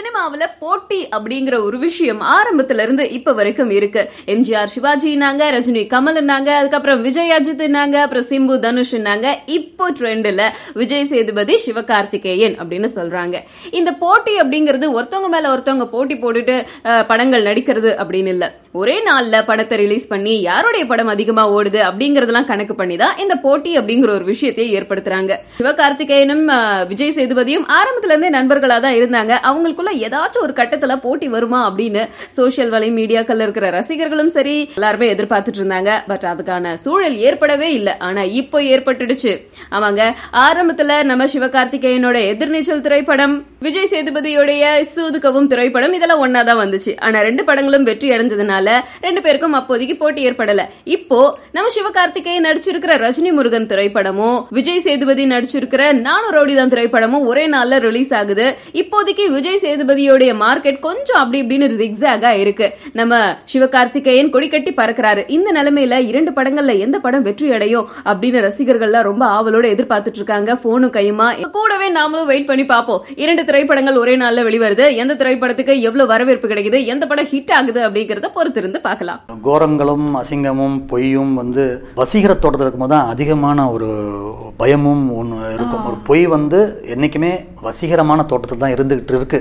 சினிமாவுல போட்டி அப்படிங்கிற ஒரு விஷயம் ஆரம்பத்துல இருந்து இப்ப வரைக்கும் இருக்கு. எம்ஜிஆர் சிவாஜினாங்க, ரஜினி கமல்னாங்க, அதுக்கப்புறம் விஜய் அஜித்னாங்க, அப்புறம் சிம்பு தனுஷ்னாங்க. இப்போ ட்ரெண்ட்ல விஜய் சேதுபதி சிவகார்த்திகேயன் அப்படின்னு சொல்றாங்க. இந்த போட்டி அப்படிங்கிறது ஒருத்தவங்க மேல ஒருத்தவங்க போட்டி போட்டுட்டு படங்கள் நடிக்கிறது அப்படின்னு இல்ல. ஒரே நாள்ல படத்தை ரிலீஸ் பண்ணி யாருடைய படம் அதிகமா ஓடுது அப்படிங்கறதெல்லாம் கணக்கு பண்ணி தான் இந்த போட்டி அப்படிங்கிற ஒரு விஷயத்தை ஏற்படுத்துறாங்க. சிவகார்த்திகேயனும் விஜய் சேதுபதியும் ஆரம்பத்துல இருந்தே நண்பர்களா தான் இருந்தாங்க. அவங்களுக்குள்ள ஏதாச்சும் ஒரு கட்டத்துல போட்டி வருமா அப்படின்னு சோசியல் வலை மீடியாக்கள் இருக்கிற ரசிகர்களும் சரி எல்லாருமே எதிர்பார்த்துட்டு இருந்தாங்க. பட் அதுக்கான சூழல் ஏற்படவே இல்லை. ஆனா இப்போ ஏற்பட்டுடுச்சு. அவங்க ஆரம்பத்துல நம்ம சிவகார்த்திகேயனோட எதிர்நீச்சல் திரைப்படம், விஜய் சேதுபதியோடைய சூதுகவும் திரைப்படம் இதெல்லாம் ஒன்னாதான் வந்துச்சு. ஆனா ரெண்டு படங்களும் வெற்றி அடைஞ்சதுனால ரெண்டு பேருக்கும் அப்போதைக்கு போட்டி ஏற்படல. இப்போ நம்ம சிவகார்த்திகேயன் நடிச்சிருக்கிற ரஜினி முருகன் திரைப்படமும் விஜய் சேதுபதி நடிச்சிருக்கிற நானூறு ரவுடிதான் திரைப்படமும் ஒரே நாள்ல ரிலீஸ் ஆகுது. இப்போதைக்கு விஜய் சேதுபதியோட மார்க்கெட் கொஞ்சம் அப்படி இப்படின்னு ஜிக்ஸாகா இருக்கு. நம்ம சிவகார்த்திகேயன் கொடி கட்டி பறக்கிறாரு. இந்த நிலைமையில இரண்டு படங்கள்ல எந்த படம் வெற்றி அடையும் அப்படின்னு ரசிகர்கள்லாம் ரொம்ப ஆவலோட எதிர்பார்த்துட்டு இருக்காங்க. போனும் கையுமா. கூடவே நாமளும் வெயிட் பண்ணி பார்ப்போம். இரண்டு திரைப்படங்கள் ஒரே நாள்ல வெளிவருது. எந்த திரைப்படத்துக்கு எவ்வளவு வரவேற்பு கிடைக்குது, எந்த படம் ஹிட் ஆகுது அப்படிங்கறத பொறுத்திருந்து பார்க்கலாம். கோரங்களும் அசிங்கமும் பொய்யும் வசீகர தோட்டத்தில் இருக்கும்போது தான் அதிகமான ஒரு பயமும் ஒன்று இருக்கும். ஒரு பொய் என்னைக்குமே வசீகரமான தோட்டத்தில் தான் இருந்துகிட்டு இருக்கு.